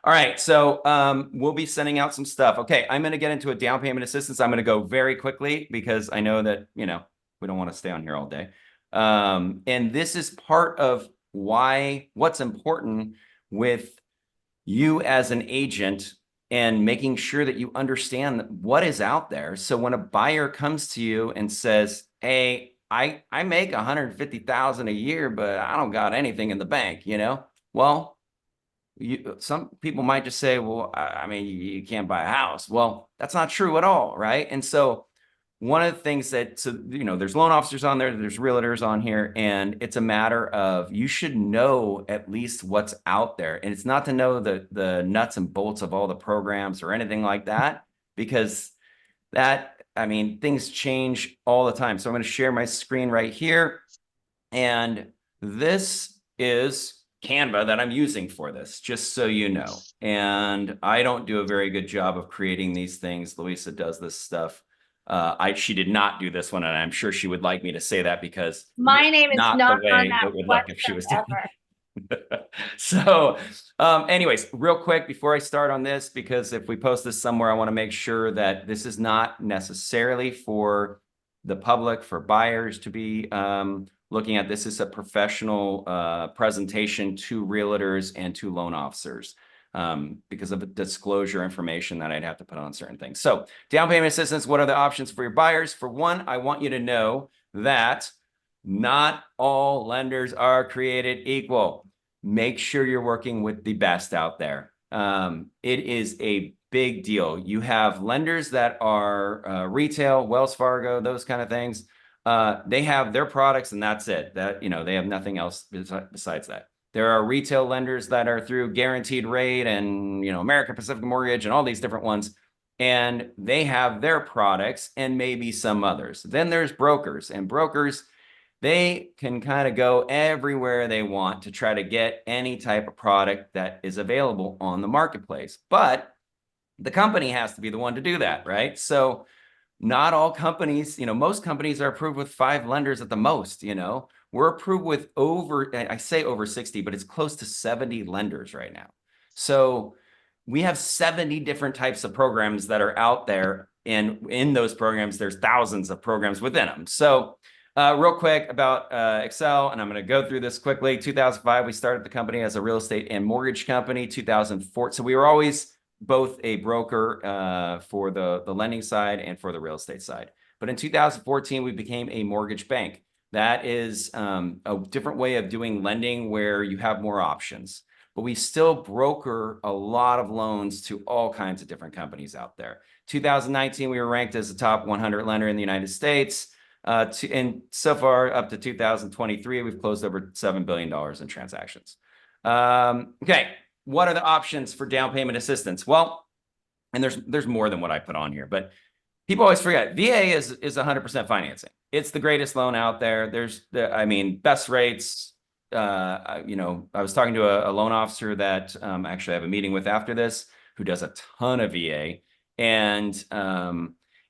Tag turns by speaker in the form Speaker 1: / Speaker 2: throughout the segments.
Speaker 1: All right, so we'll be sending out some stuff. Okay, I'm going to get into a down payment assistance. I'm going to go very quickly because I know that, we don't want to stay on here all day. And this is part of what's important with you as an agent and making sure that you understand what is out there. So when a buyer comes to you and says, "Hey, I make 150,000 a year, but I don't got anything in the bank," well, some people might just say, "Well, I mean, you can't buy a house." Well, that's not true at all, right? And so one of the things there's loan officers on there, there's realtors on here, and it's a matter of you should know at least what's out there. And it's not to know the nuts and bolts of all the programs or anything like that, because things change all the time. So I'm going to share my screen right here. And this is Canva that I'm using for this, just so you know. And I don't do a very good job of creating these things. Louisa does this stuff. She did not do this one, and I'm sure she would like me to say that because this
Speaker 2: My
Speaker 1: is
Speaker 2: name is
Speaker 1: not the
Speaker 2: not on
Speaker 1: way
Speaker 2: that
Speaker 1: it would look if she was doing
Speaker 2: whatsoever.
Speaker 1: it. So, anyways, real quick before I start on this, because if we post this somewhere, I want to make sure that this is not necessarily for the public, for buyers to be looking at. This is a professional presentation to realtors and to loan officers because of the disclosure information that I'd have to put on certain things. So down payment assistance, what are the options for your buyers? For one, I want you to know that not all lenders are created equal. Make sure you're working with the best out there. It is a big deal. You have lenders that are retail, Wells Fargo, those kind of things. They have their products and that's it. They have nothing else besides that. There are retail lenders that are through Guaranteed Rate and American Pacific Mortgage and all these different ones, and they have their products and maybe some others. Then there's brokers, and brokers, they can kind of go everywhere they want to try to get any type of product that is available on the marketplace. But the company has to be the one to do that, right? So not all companies, most companies are approved with 5 lenders at the most. We're approved with I say over 60, but it's close to 70 lenders right now. So we have 70 different types of programs that are out there. And in those programs, there's thousands of programs within them. So real quick about Excel, and I'm going to go through this quickly. 2005, we started the company as a real estate and mortgage company. 2004, so we were always both a broker for the lending side and for the real estate side. But in 2014, we became a mortgage bank. That is a different way of doing lending where you have more options. But we still broker a lot of loans to all kinds of different companies out there. 2019, we were ranked as the top 100 lender in the United States. And so far, up to 2023, we've closed over $7 billion in transactions. Okay, what are the options for down payment assistance? Well, and there's more than what I put on here, but people always forget VA is 100% financing. It's the greatest loan out there. Best rates. I was talking to a loan officer that actually I have a meeting with after this, who does a ton of VA, and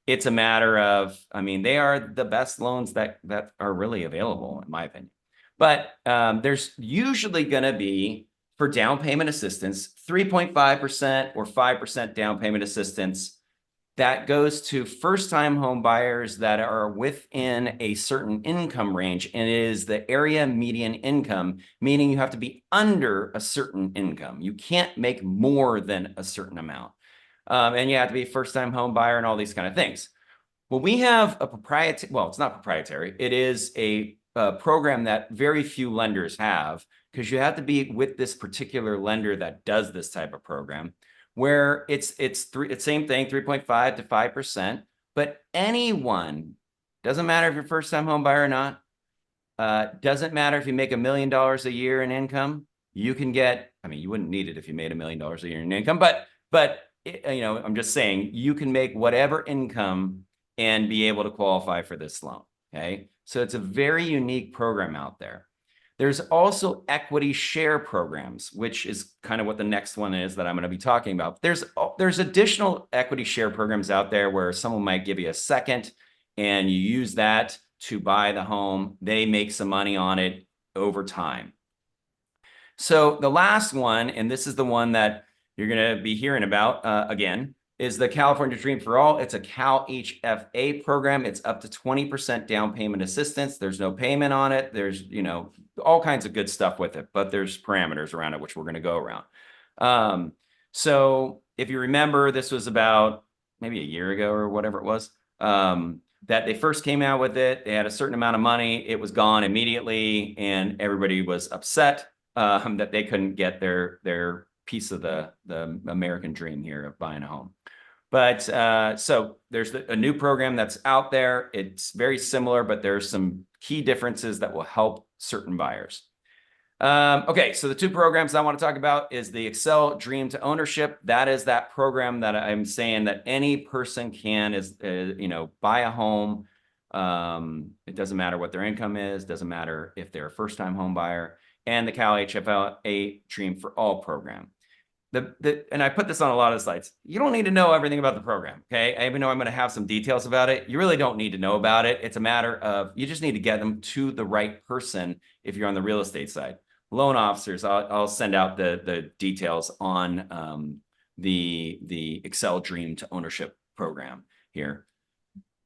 Speaker 1: it's a matter of, they are the best loans that are really available, in my opinion. But there's usually going to be, for down payment assistance, 3.5% or 5% down payment assistance that goes to first-time home buyers that are within a certain income range, and it is the area median income, meaning you have to be under a certain income. You can't make more than a certain amount. And you have to be a first-time home buyer and all these kind of things. Well, we have a proprietary, well, it's not proprietary. It is a program that very few lenders have, because you have to be with this particular lender that does this type of program, where it's same thing, 3.5 to 5%. But anyone, doesn't matter if you're first-time home buyer or not, doesn't matter if you make $1 million a year in income, you can get, you wouldn't need it if you made $1 million a year in income, but I'm just saying, you can make whatever income and be able to qualify for this loan. Okay, so it's a very unique program out there. There's also equity share programs, which is kind of what the next one is that I'm going to be talking about. There's additional equity share programs out there where someone might give you a second and you use that to buy the home. They make some money on it over time. So the last one, and this is the one that you're going to be hearing about again is the California Dream for All. It's a Cal HFA program. It's up to 20% down payment assistance. There's no payment on it. There's, all kinds of good stuff with it, but there's parameters around it, which we're going to go around. So if you remember, this was about maybe a year ago or whatever it was, that they first came out with it. They had a certain amount of money. It was gone immediately, and everybody was upset that they couldn't get their piece of the American dream here of buying a home. But so there's a new program that's out there. It's very similar, but there's some key differences that will help certain buyers. Okay, so the two programs I want to talk about is the Excel Dream to Ownership. That is that program that I'm saying that any person can buy a home. It doesn't matter what their income is, doesn't matter if they're a first-time home buyer, and the Cal HFA Dream for All program. And I put this on a lot of slides. You don't need to know everything about the program, okay? Even though I'm going to have some details about it, you really don't need to know about it. It's a matter of, you just need to get them to the right person if you're on the real estate side. Loan officers, I'll send out the details on the Excel Dream to Ownership program here.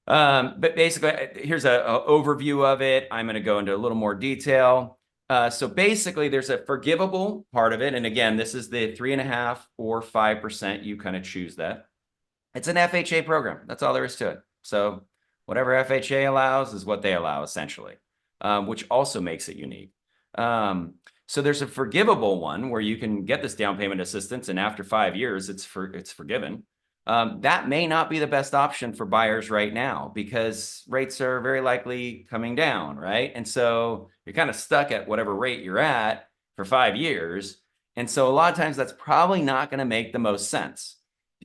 Speaker 1: But basically, here's an overview of it. I'm going to go into a little more detail. So basically, there's a forgivable part of it. And again, this is the 3.5% or 5%. You kind of choose that. It's an FHA program. That's all there is to it. So whatever FHA allows is what they allow, essentially, which also makes it unique. So there's a forgivable one where you can get this down payment assistance, and after 5 years, it's forgiven. That may not be the best option for buyers right now because rates are very likely coming down, right? And so you're kind of stuck at whatever rate you're at for 5 years. And so a lot of times that's probably not going to make the most sense.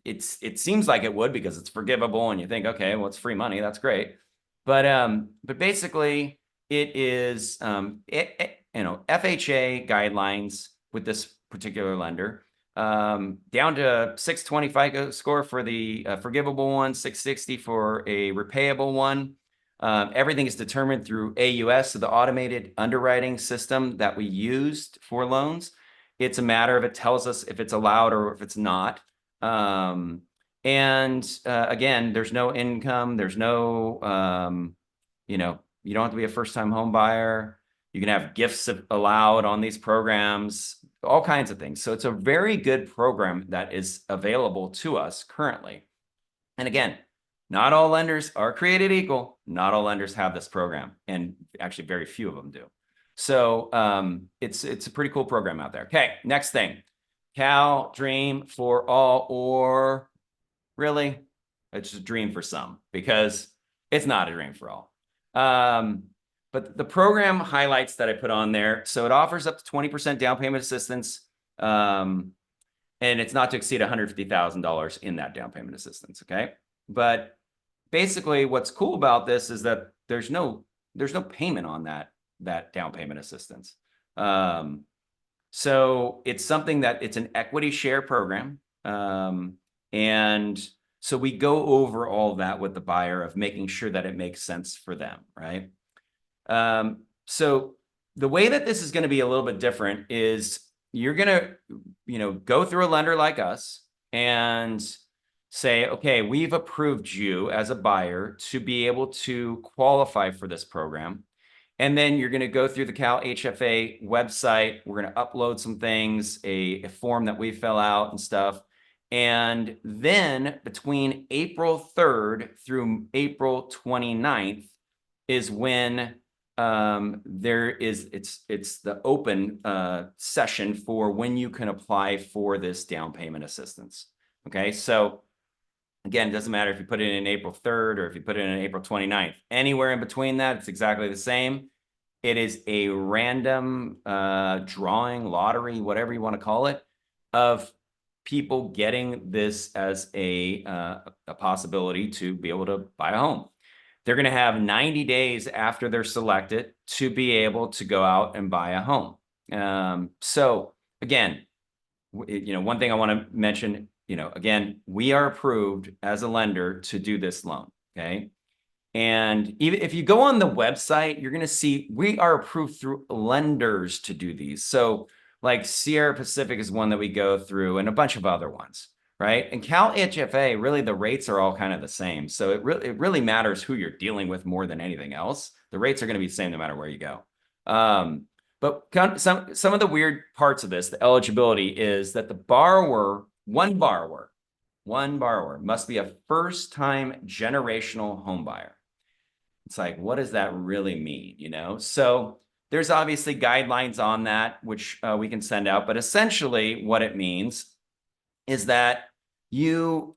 Speaker 1: It seems like it would because it's forgivable and you think, okay, well, it's free money. That's great. But basically it is, FHA guidelines with this particular lender. Down to 620 FICO score for the forgivable one, 660 for a repayable one. Everything is determined through AUS, so the automated underwriting system that we used for loans. It's a matter of, it tells us if it's allowed or if it's not. Again, there's no income, there's no, you don't have to be a first-time home buyer. You can have gifts allowed on these programs, all kinds of things. So it's a very good program that is available to us currently. And again, not all lenders are created equal. Not all lenders have this program, and actually very few of them do. So it's a pretty cool program out there. Okay, next thing, Cal Dream for All, or really, it's a dream for some because it's not a dream for all. But the program highlights that I put on there. So it offers up to 20% down payment assistance. And it's not to exceed $150,000 in that down payment assistance. Okay. But basically what's cool about this is that there's no payment on that down payment assistance. So it's something that it's an equity share program. And so we go over all that with the buyer of making sure that it makes sense for them. Right. So the way that this is going to be a little bit different is you're going to, go through a lender like us and say, okay, we've approved you as a buyer to be able to qualify for this program. And then you're going to go through the Cal HFA website. We're going to upload some things, a form that we fill out and stuff. And then between April 3rd through April 29th is when it's the open session for when you can apply for this down payment assistance. Okay, so again, it doesn't matter if you put it in April 3rd or if you put it in April 29th. Anywhere in between that, it's exactly the same. It is a random drawing, lottery, whatever you want to call it, of people getting this as a possibility to be able to buy a home. They're going to have 90 days after they're selected to be able to go out and buy a home. So again, one thing I want to mention, again, we are approved as a lender to do this loan. Okay. And even if you go on the website, you're going to see we are approved through lenders to do these. So Like Sierra Pacific is one that we go through, and a bunch of other ones, right? And Cal HFA, really the rates are all kind of the same. So it really matters who you're dealing with more than anything else. The rates are going to be the same no matter where you go. But some of the weird parts of this, the eligibility, is that the borrower, one borrower must be a first-time generational home buyer. It's like, what does that really mean? You know, so there's obviously guidelines on that, which we can send out. But essentially, what it means is that you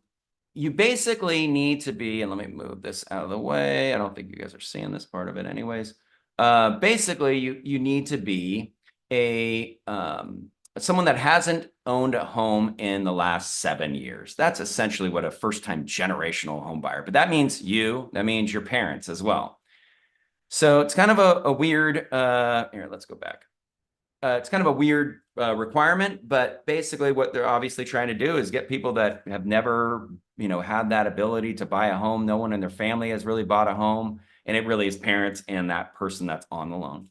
Speaker 1: basically need to be, and let me move this out of the way. I don't think you guys are seeing this part of it, anyways. Basically, you need to be a someone that hasn't owned a home in the last 7 years. That's essentially what a first-time generational home buyer. But that means that means your parents as well. So it's kind of a weird, here, let's go back. It's kind of a weird requirement, but basically what they're obviously trying to do is get people that have never, had that ability to buy a home. No one in their family has really bought a home, and it really is parents and that person that's on the loan.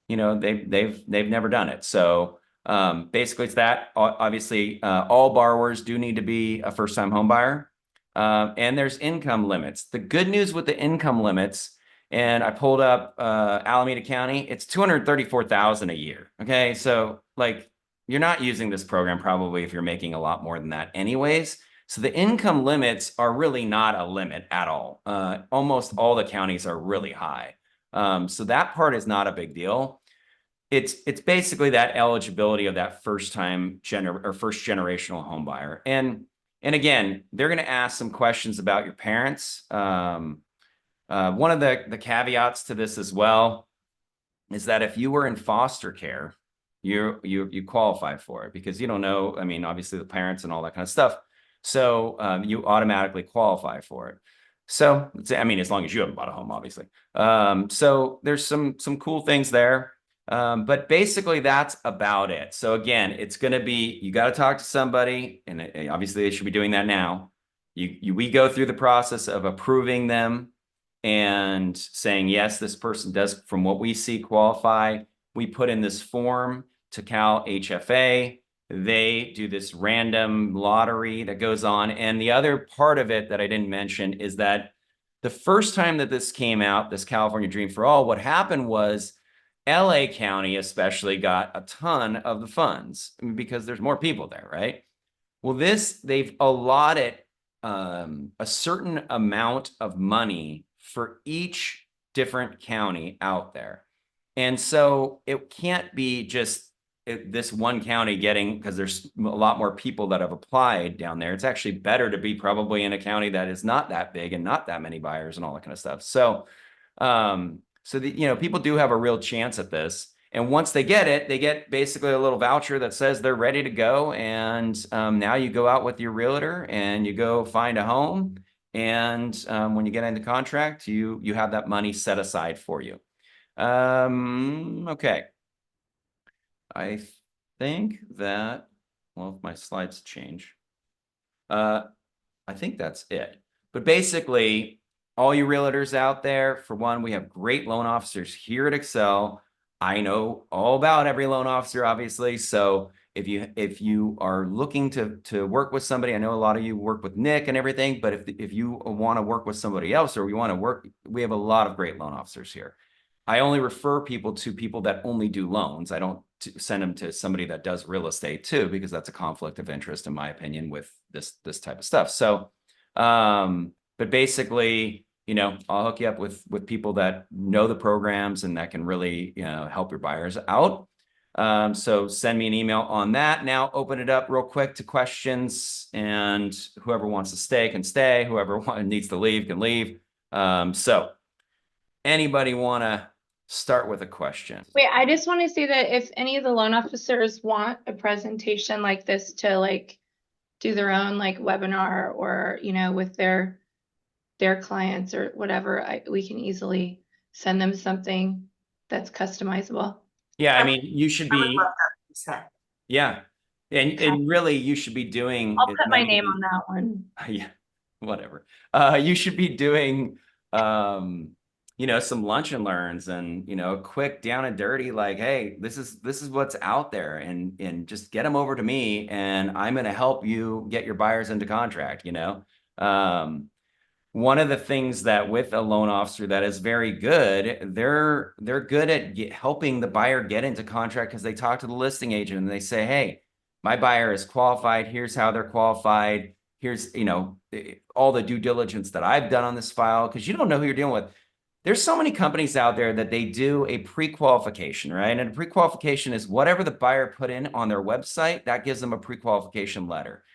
Speaker 1: They've never done it. So basically it's that. Obviously, all borrowers do need to be a first-time home buyer. And there's income limits. The good news with the income limits, and I pulled up Alameda County, it's $234,000 a year. Okay, so like you're not using this program probably if you're making a lot more than that anyways. So the income limits are really not a limit at all. Almost all the counties are really high. So that part is not a big deal. It's basically that eligibility of that first generational home buyer. And again, they're going to ask some questions about your parents. One of the caveats to this as well is that if you were in foster care, you qualify for it, because you don't know, I mean, obviously the parents and all that kind of stuff. So you automatically qualify for it. So, I mean, as long as you haven't bought a home, obviously. So there's some cool things there. But basically that's about it. So again, it's going to be, you got to talk to somebody, and obviously they should be doing that now. We go through the process of approving them and saying, yes, this person does, from what we see, qualify. We put in this form to Cal HFA. They do this random lottery that goes on. And the other part of it that I didn't mention is that the first time that this came out, this California Dream for All, what happened was LA County especially got a ton of the funds because there's more people there, right? Well, they've allotted a certain amount of money for each different county out there. And so it can't be just this one county getting, because there's a lot more people that have applied down there. It's actually better to be probably in a county that is not that big and not that many buyers and all that kind of stuff. So, people do have a real chance at this. And once they get it, they get basically a little voucher that says they're ready to go. And now you go out with your realtor and you go find a home. And when you get into contract, you have that money set aside for you. Okay. I think that, well, if my slides change, I think that's it. But basically, all you realtors out there, for one, we have great loan officers here at Excel. I know all about every loan officer, obviously. So if you are looking to work with somebody, I know a lot of you work with Nick and everything, but if you want to work with somebody else, or we have a lot of great loan officers here. I only refer people to people that only do loans. I don't send them to somebody that does real estate too, because that's a conflict of interest, in my opinion, with this type of stuff. So, but basically, I'll hook you up with people that know the programs and that can really, help your buyers out. So send me an email on that. Now open it up real quick to questions, and whoever wants to stay can stay. Whoever needs to leave can leave. So anybody want to start with a question?
Speaker 2: Wait, I just want to say that if any of the loan officers want a presentation like this to do their own webinar, or with their clients or whatever, we can easily send them something that's customizable.
Speaker 1: Yeah, I mean, you should be. Yeah, and really, you should be doing.
Speaker 2: I'll put my name on that one.
Speaker 1: Yeah, whatever. You should be doing, some lunch and learns and, quick down and dirty, like, hey, this is what's out there, and just get them over to me and I'm going to help you get your buyers into contract, one of the things that with a loan officer that is very good, they're good at helping the buyer get into contract because they talk to the listing agent and they say, hey, my buyer is qualified. Here's how they're qualified. Here's, all the due diligence that I've done on this file, because you don't know who you're dealing with. There's so many companies out there that they do a pre-qualification, right? And a pre-qualification is whatever the buyer put in on their website, that gives them a pre-qualification letter.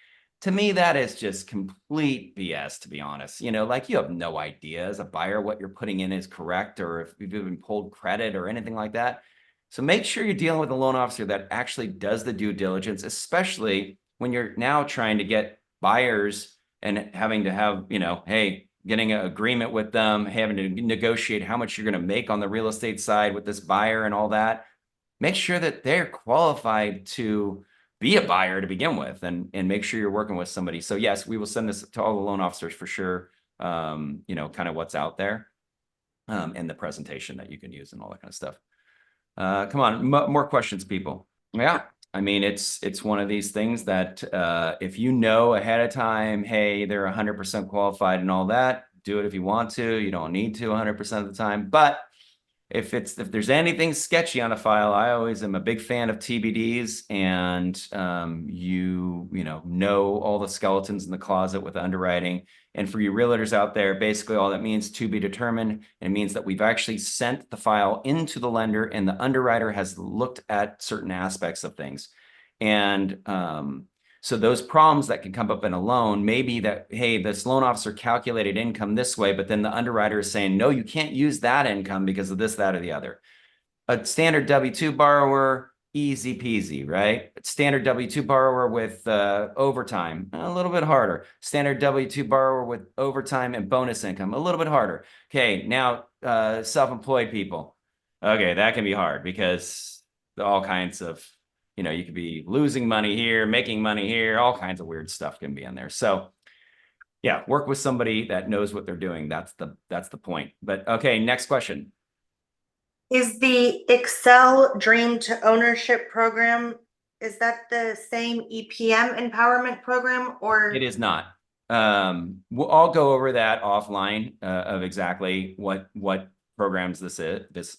Speaker 1: To me, that is just complete BS, to be honest. Like, you have no idea as a buyer what you're putting in is correct, or if you've been pulled credit or anything like that. So make sure you're dealing with a loan officer that actually does the due diligence, especially when you're now trying to get buyers and having to have, hey, getting an agreement with them, having to negotiate how much you're going to make on the real estate side with this buyer and all that. Make sure that they're qualified to be a buyer to begin with, and make sure you're working with somebody. So yes, we will send this to all the loan officers for sure. Kind of what's out there, and the presentation that you can use and all that kind of stuff. Come on, more questions, people. Yeah. I mean, it's one of these things that if you know ahead of time, hey, they're 100% qualified and all that, do it if you want to. You don't need to 100% of the time. But if there's anything sketchy on a file, I always am a big fan of TBDs, and you know all the skeletons in the closet with underwriting. And for you realtors out there, basically all that means to be determined. It means that we've actually sent the file into the lender and the underwriter has looked at certain aspects of things. And so those problems that can come up in a loan may be that, hey, this loan officer calculated income this way, but then the underwriter is saying, no, you can't use that income because of this, that, or the other. A standard W-2 borrower, easy peasy, right? Standard W-2 borrower with overtime, a little bit harder. Standard W-2 borrower with overtime and bonus income, a little bit harder. Okay, now self-employed people. Okay, that can be hard because all kinds of, you could be losing money here, making money here, all kinds of weird stuff can be in there. So yeah, work with somebody that knows what they're doing. That's the point. But okay, next question.
Speaker 3: Is the Excel Dream to Ownership program, is that the same EPM empowerment program, or?
Speaker 1: It is not. I'll go over that offline of exactly what programs this is.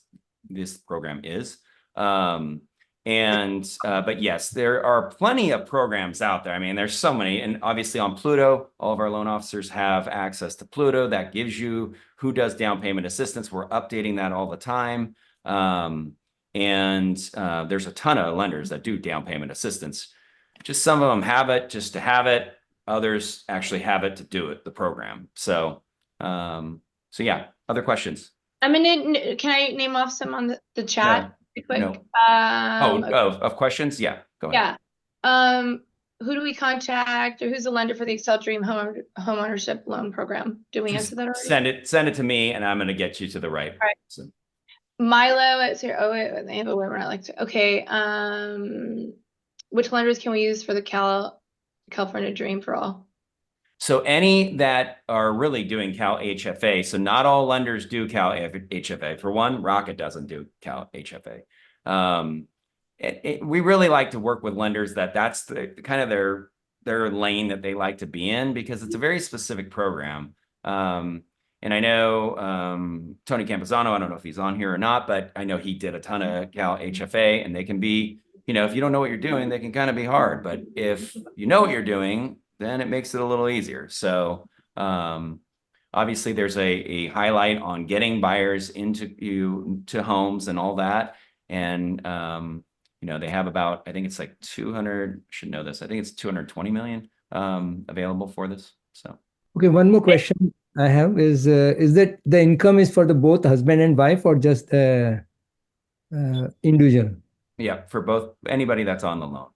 Speaker 1: This program is. But yes, there are plenty of programs out there. I mean, there's so many, and obviously on Pluto, all of our loan officers have access to Pluto. That gives you who does down payment assistance. We're updating that all the time. There's a ton of lenders that do down payment assistance. Just some of them have it just to have it. Others actually have it to do it, the program. So yeah, other questions?
Speaker 2: Can I name off some on the chat? Quick.
Speaker 1: No. Of questions? Yeah, go
Speaker 2: ahead. Yeah. Who do we contact, or who's the lender for the Excel Dream home ownership loan program? Do we answer that already?
Speaker 1: Send it to me, and I'm going to get you to the right.
Speaker 2: All right. So. Milo, it's here. Oh wait, they have a word I like to. Okay. Which lenders can we use for the California Dream for all?
Speaker 1: So any that are really doing Cal HFA. So not all lenders do Cal HFA. For one, Rocket doesn't do Cal HFA. We really like to work with lenders that's the kind of their lane that they like to be in, because it's a very specific program. And I know Tony Campuzano, I don't know if he's on here or not, but I know he did a ton of Cal HFA, and they can be, if you don't know what you're doing, they can kind of be hard. But if you know what you're doing, then it makes it a little easier. So obviously there's a highlight on getting buyers to homes and all that. And, they have about, I think it's like 200, should know this. I think it's 220 million available for this. So.
Speaker 4: Okay. One more question I have is that the income is for the both husband and wife, or just individual?
Speaker 1: Yeah. For both, anybody that's on the loan.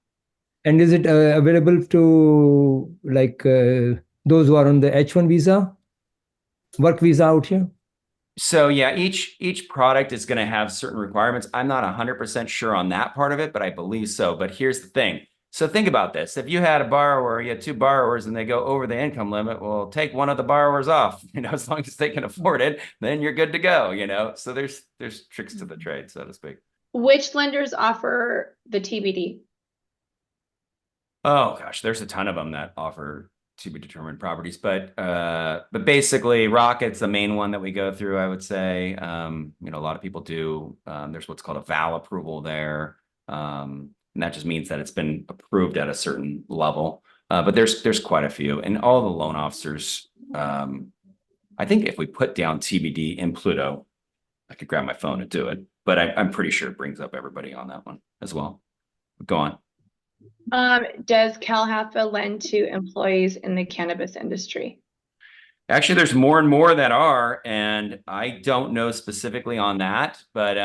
Speaker 4: And is it available to those who are on the H-1 visa, work visa out here?
Speaker 1: So yeah, each product is going to have certain requirements. I'm not 100% sure on that part of it, but I believe so. But here's the thing. So think about this. If you had a borrower, you had two borrowers and they go over the income limit, well, take one of the borrowers off, as long as they can afford it, then you're good to go. So there's tricks to the trade, so to speak.
Speaker 2: Which lenders offer the TBD?
Speaker 1: Oh gosh, there's a ton of them that offer to be determined properties, but basically Rocket's the main one that we go through, I would say. A lot of people do. There's what's called a VAL approval there. And that just means that it's been approved at a certain level. But there's quite a few, and all the loan officers. I think if we put down TBD in Pluto, I could grab my phone and do it. But I'm pretty sure it brings up everybody on that one as well. Go on.
Speaker 2: Does CalHAFA lend to employees in the cannabis industry?
Speaker 1: Actually, there's more and more that are, and I don't know specifically on that, but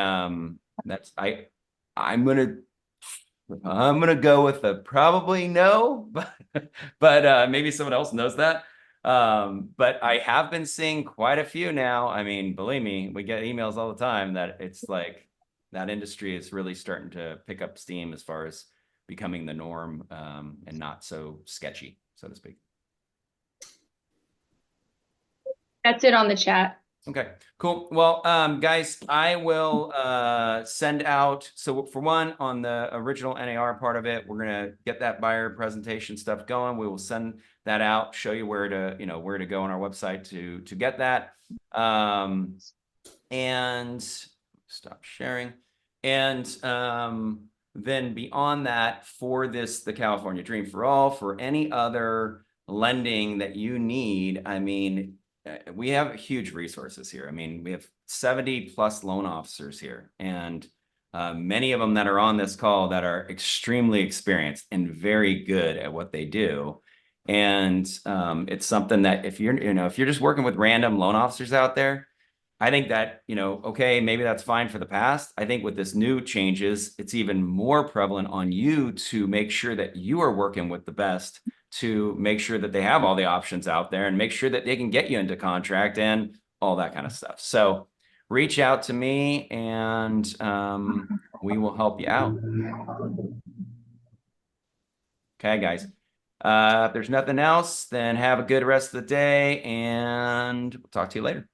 Speaker 1: that's I'm gonna go with a probably no, but maybe someone else knows that. But I have been seeing quite a few now. I mean, believe me, we get emails all the time that it's like that industry is really starting to pick up steam as far as becoming the norm, and not so sketchy, so to speak.
Speaker 2: That's it on the chat.
Speaker 1: Okay, cool. Well, guys, I will send out. So for one, on the original NAR part of it, we're gonna get that buyer presentation stuff going. We will send that out, show you where to go on our website to get that. And stop sharing. And then beyond that, for the California Dream for All, for any other lending that you need, I mean, we have huge resources here. I mean, we have 70 plus loan officers here, and many of them that are on this call that are extremely experienced and very good at what they do. And it's something that if you're just working with random loan officers out there, I think that, okay, maybe that's fine for the past. I think with this new changes, it's even more prevalent on you to make sure that you are working with the best, to make sure that they have all the options out there and make sure that they can get you into contract and all that kind of stuff. So reach out to me and we will help you out. Okay, guys. If there's nothing else, then have a good rest of the day and we'll talk to you later.